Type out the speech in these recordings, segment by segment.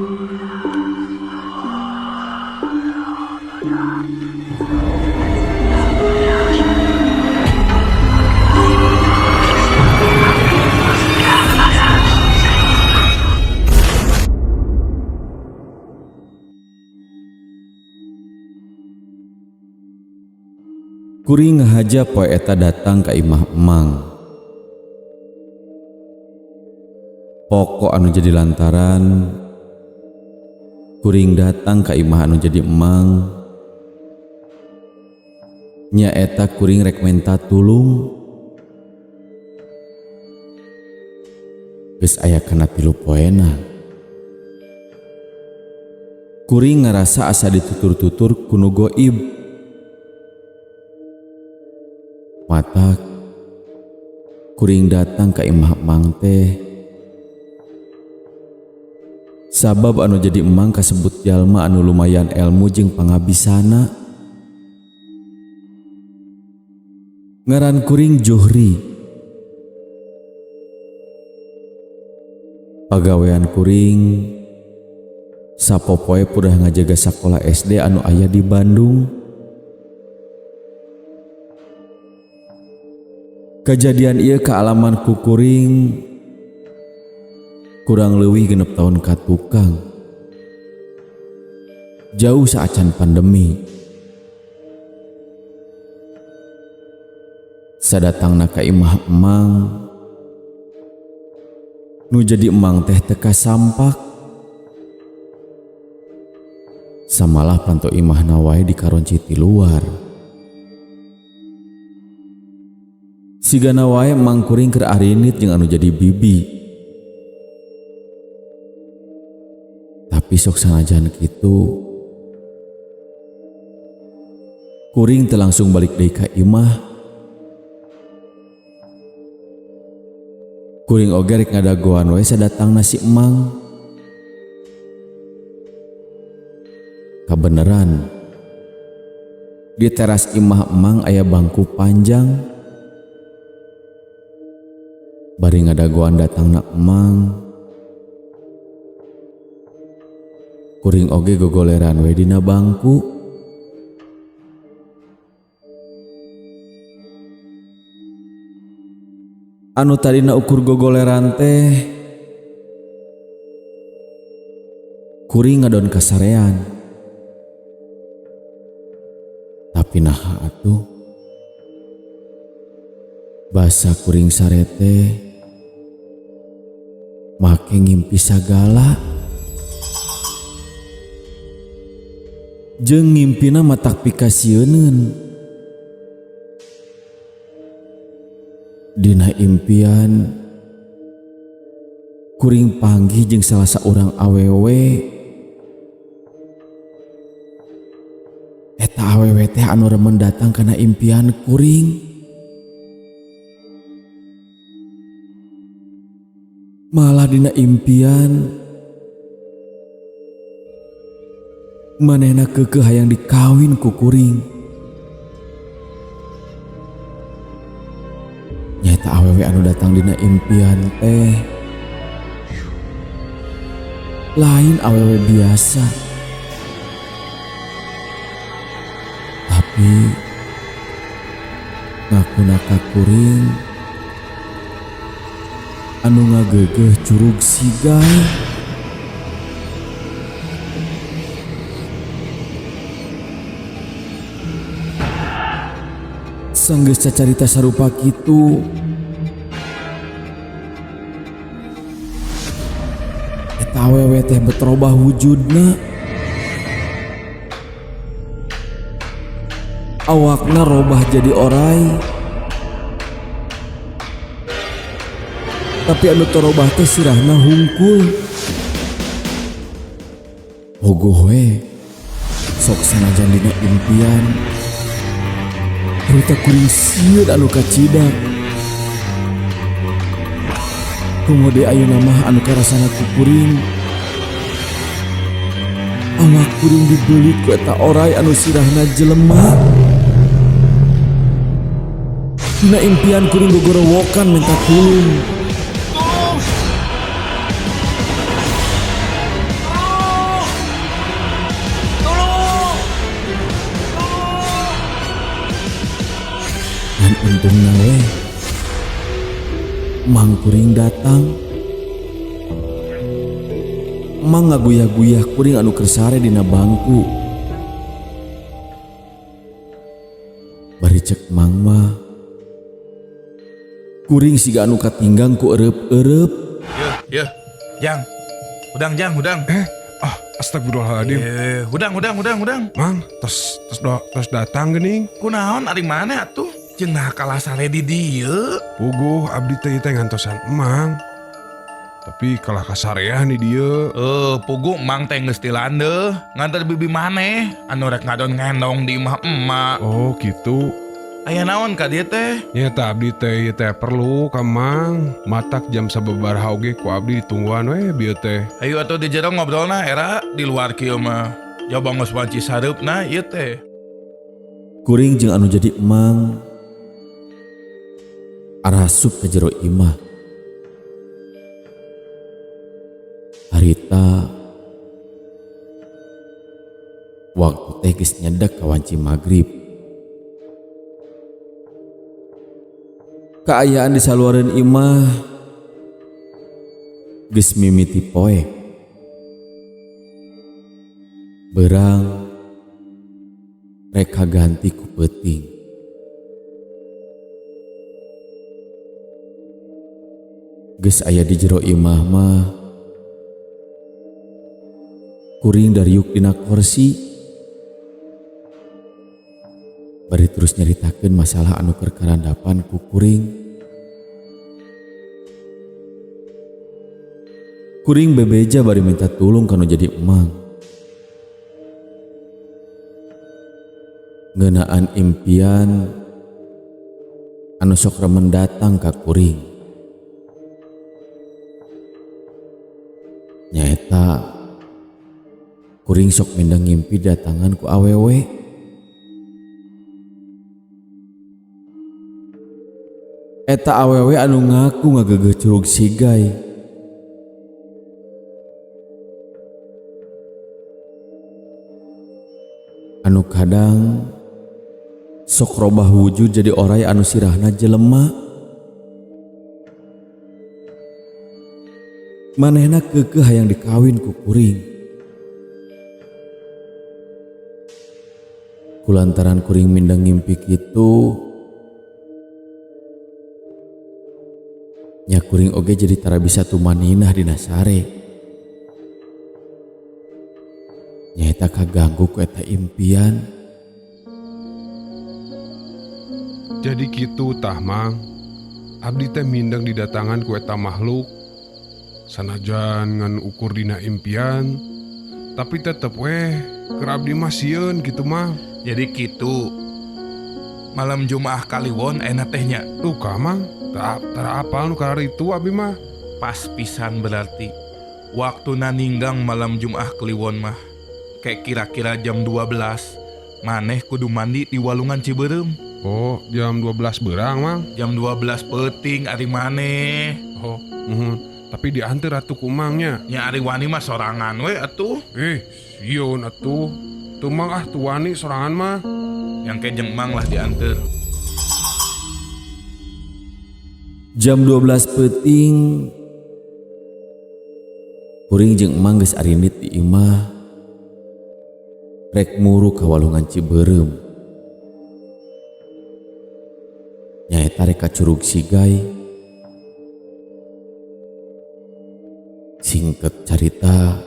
Kuring ngahaja poe eta datang ka imah emang. Pokok anu jadi lantaran kuring datang ka imah anu jadi emang nya eta kuring rek menta tulung. Geus aya kana 3 poena kuring ngarasa asa ditutur-tutur ku nu goib. Matak kuring datang ka imah emang teh sabab anu jadi emang kasebut jalma anu lumayan ilmu jeung pangabisana. Ngaran kuring Juhri. Pagawean kuring sapopoe purah ngajaga sakola SD anu aya di Bandung. Kejadian ieu kaalaman ku kuring kurang leuwih 6 tahun ka tukang. Jauh saacan pandemi. Sadatangna ka imah emang nu jadi emang teh teka sampak. Samalah panto imahna wae dikaronci ti luar. Sigana wae emang kuring keur arinit jeung anu jadi bibi. Tapi sok sanajan kitu kuring teu langsung balik deui ka imah. Kuring oge rek ngadagoan wae sadatangna si emang. Kabeneran di teras imah emang aya bangku panjang. Bari ngadagoan datangna emang kuring oge gogoleran we dina bangku. Anu tadina ukur gogoleran teh kuring ngadon kasarean. Tapi naha atuh basa kuring sarete make ngimpi sagala jeung ngimpina matak pikasieun. Dina impian kuring panggih jeung salah saurang awewe. Eta awewe teh anu remen datang kana impian kuring. Malah dina impian manehna keukeuh hayang dikawin ku kuring. Nyaeta awewe anu datang dina impian teh lain awewe biasa. Tapi ngakuna ka kuring anu ngageugeuh curug sigai. Sanggeus cacarita sarupa kitu eta awewe teh betrobah wujudna. Awakna robah jadi oray. Tapi anu torobah teh sirahna hungkul. Ogoh we sok sanajan dina impian harita kuring sieun anu kacidak. Kumode ayeuna mah anu karasana ku kuring awak kuring dibelit ku eta oray anu sirahna jelema. Dina impian kuring gogorowokan minta tulung. jantungna we. Mang kuring datang. Mang ngaguyah-guyah kuring anu keur sare dina bangku. Bari cek mang mah kuring siga anu katinggang ku eureup-eureup. Yeuh, Jang. Udang. Astagfirullahaladzim. Udang. Mang, tos datang geuning. Kunaon ari mana atuh? Cenah kalah sare di dieu. Puguh abdi teh ngantosan emang. Tapi kalah kasareah nih dia. Pugu mang teh geus ti landeuh. Nganter bibi maneh anu rek ngadon ngendong di imah emak. Oh gitu. Aya naon ka dieu teh? Nyata abdi teh perlu ka mang. Matak jam sababaraha oge ku abdi ditungguan we bieu teh. Ayo atuh di jero ngobrolna era di luar kieu mah. Coba geus wanci sareupna ieu teh. Kuring jeung anu jadi emang arasup ke jero imah. Harita waktu teh geus nyedak ka wanci magrib. Kaayaan di saluareun imah geus mimiti poe. Beurang rek kaganti ku peuting. Geus aya di jero imah mah kuring dariuk dina kursi. Bari terus nyaritakeun masalah anu keur karandapan ku kuring. Kuring bebeja bari minta tulung kanu jadi emang. Ngeunaan impian anu sok remen datang ka kuring. Nyaeta kuring sok mindang ngimpi datangan ku awewe. Eta awewe anu ngaku ngagegeh curug sigai. Anu kadang sok robah wujud jadi oray anu sirahna jelema. Manehna keukeuh hayang dikawin ku kuring. Kulantaran kuring mindeng ngimpi kitu, nya kuring oge jadi tara bisa tumaninah dina sare. Nyaeta kaganggu ku eta impian. Jadi kitu tah mang. Abdi teh mindeng didatangan ku eta makhluk. Sanajan ngan ukur dina impian, tapi tetep weh keur abdi mah sieun kitu mah. Jadi kitu. Malam Jumaah Kaliwon enak tehnya. Tuh ka mang, tara apal nu karar itu abi mah. Pas pisan berarti. Waktu naninggang malam Jumaah Kliwon mah. Kayak kira-kira jam 12. Maneh kudu mandi di Walungan Ciberem. Oh, jam 12 beurang mang. Jam 12 peuting ari maneh. Oh, tapi diantar atuh ku mangnya. Nya ari wani mah sorangan we atuh. Sieun atuh. Tuh mang tuh wani sorangan mah. Yang ke jeung mang lah diantar. Jam 12 peuting kuring jeung emang geus arinit di imah rek muru ka Walungan Ciberem. Nyaeta rek ka curug sigai. Singket carita,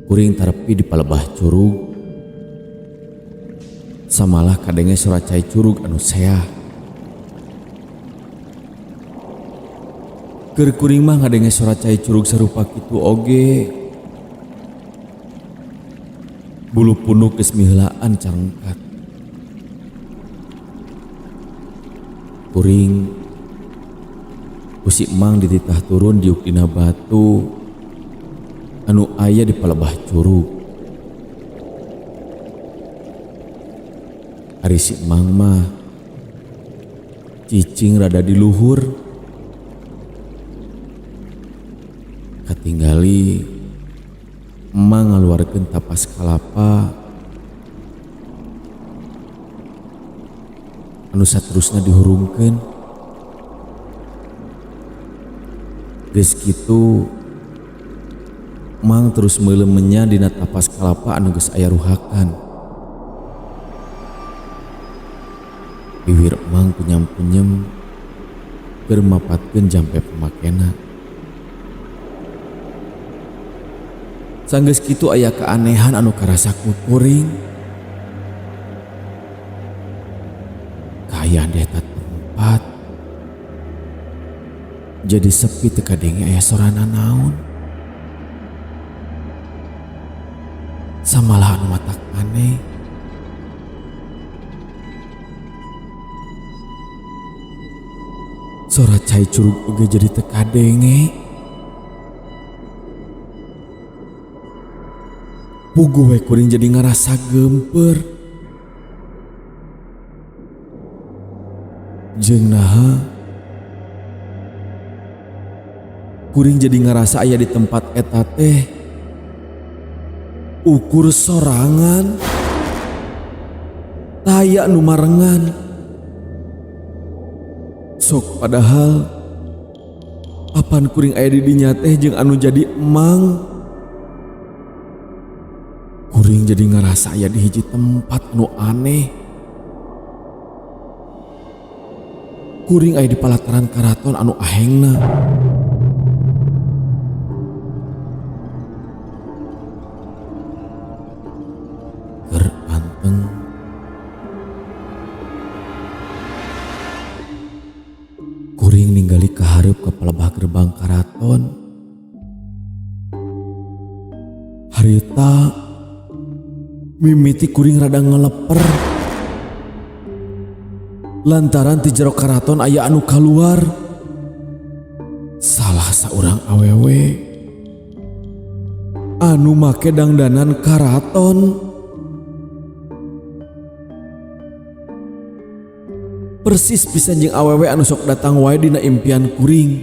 kuring tarepi di palebah curug. Samalah kadenge suara cai curug anu seah. Keur kuring mah ngadenge suara cai curug sarupa kitu oge. Bulu punuk geus miheulaan carengkat. Kuring Kusi emang dititah turun diuk dina batu anu aya di palebah curug. Ari si emang mah cicing rada di luhur. Katinggali emang ngaluarkeun tapas kalapa anu saterusna dihurungkeun. Geus kitu Mang terus meuleumnya dina tapas kalapa anu geus aya ruhakan. Bibir Mang kunyam-kunyem keur mapatkeun jampe pemakena. Sanggeus kitu aya keanehan anu karasa ku kuring. Kaayaan di eta tempat jadi sepi teu kadenge aya sorana naon. Samalah anu matak aneh. Sora cai curug oge jadi teu kadenge. Puguh we kuring jadi ngarasa geumpeur. Jeung naha kuring jadi ngarasa aya di tempat eta teh ukur sorangan taya nu marengan. Sok padahal papan kuring aya di dinya teh jeung anu jadi emang. Kuring jadi ngarasa aya di hiji tempat anu aneh. Kuring aya di palataran karaton anu ahengna. Keur anteng kuring ningali kahareup ka palebah gerbang karaton. Harita mimiti kuring rada ngeleper. Lantaran ti jero karaton aya anu kaluar. Salah saurang awewe anu make dangdanan karaton. Persis pisan jeung awewe anu sok datang wae dina impian kuring.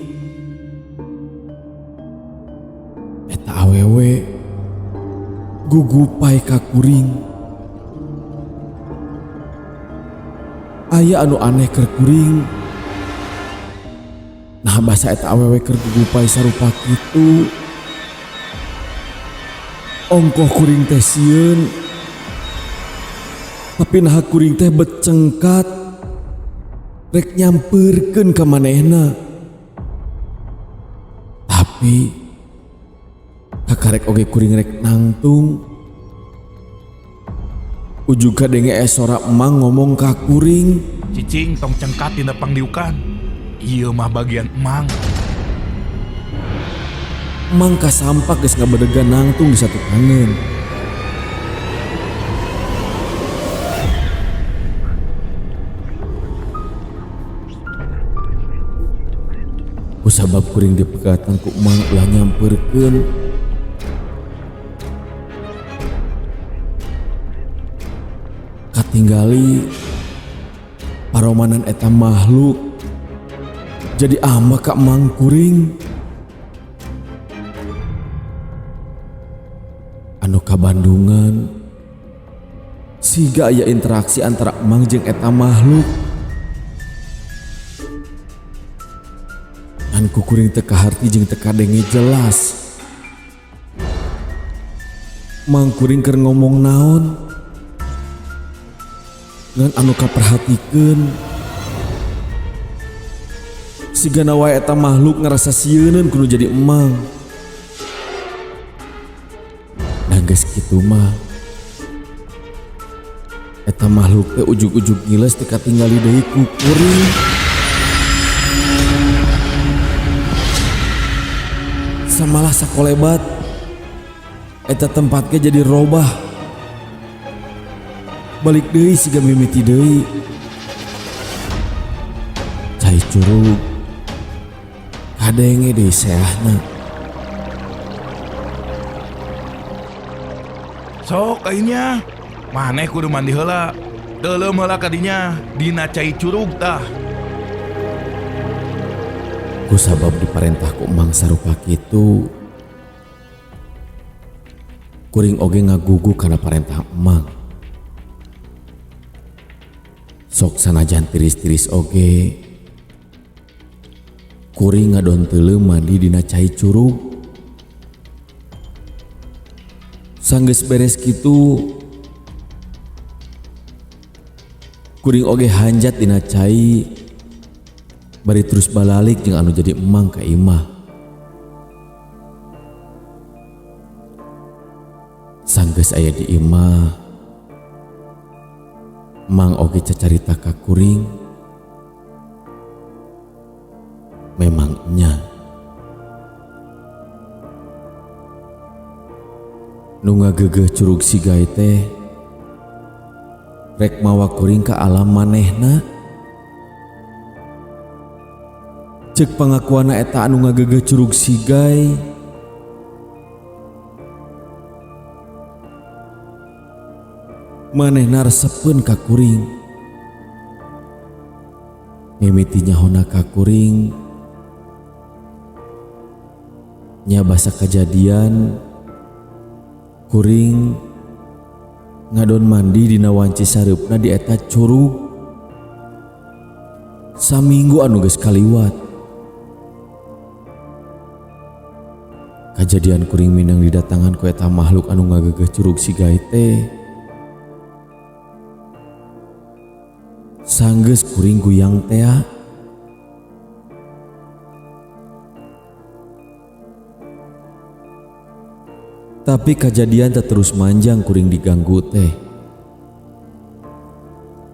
Eta awewe gugupai ka kuring. Aya anu aneh keur kuring. Nah basa eta awewe keur gugupai sarupa kitu. Ongkoh kuring teh sieun. Tapi nah kuring teh becengkat rek nyampeurkeun ka manehna. Tapi kakarek oge kuring rek nangtung. Ujug kadenge sora emang ngomong ka kuring. Cicing tong cengkat dina pangdiukan. Ieu mah bagian emang. Emang kasampak geus ngabedegan nangtung di satu kangen. Kusabab kuring dipegatan ku emang ulah nyampeurkeun. Katinggali paromanan eta makhluk jadi ama ka emang kuring. Anu kabandungan siga aya interaksi antara emang jeung eta makhluk. Dan ku kuring teu kaharti jeung teu kadenge jelas. Mang kuring keur ngomong naon? Ngan anu kaperhatikeun sigana wae eta makhluk ngerasa sieuneun kudu jadi emang. Nah geus kitu mah eta makhluk teh ujug-ujug ngiles teu katinggali deui ku kuring. Samalah sakolebat eta tempatnya jadi robah. Balik deui siga mimiti deui. Cai curug kadenge deui seahna. Sok akhirnya maneh kudu mandi heula. Deuleum heula ka dinya dina cai curug tah. Kusabab diparentah ku emang sarupa kitu. Kuring oge ngagugu kana parentah emang. Sok sanajan tiris-tiris oge, kuring ngadon teuleuh mandi dina cai curug. Sanggeus beres kitu, kuring oge hanjat dina cai, bari terus balalik jeung anu jadi emang ka imah. Sanggeus aya di imah, Mang oge cacarita ka kuring. Memang nya nu ngageugeuh curug Sigai teh rek mawa kuring ka alam manehna. Ceuk pangakuana eta anu ngageugeuh curug Sigai, manehna resepeun ka kuring. Mimiti nyahona ka kuring, nya basa kajadian kuring ngadon mandi dina wanci sareupna di eta curug. Saminggu anu geus kaliwat, kajadian kuring minang didatangan ku eta makhluk anu ngageugeuh curug Sigai teh sanggeus kuring guyang tea. Tapi kejadian tak terus manjang kuring diganggu teh.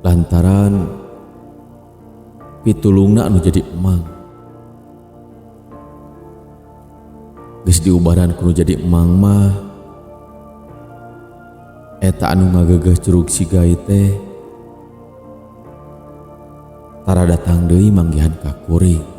Lantaran pitulungna anu jadi emang. Geus diubaran kudu jadi emang mah, eta anu ngageugeuh curug Sigai teh tara datang deui manggihan ka kuring.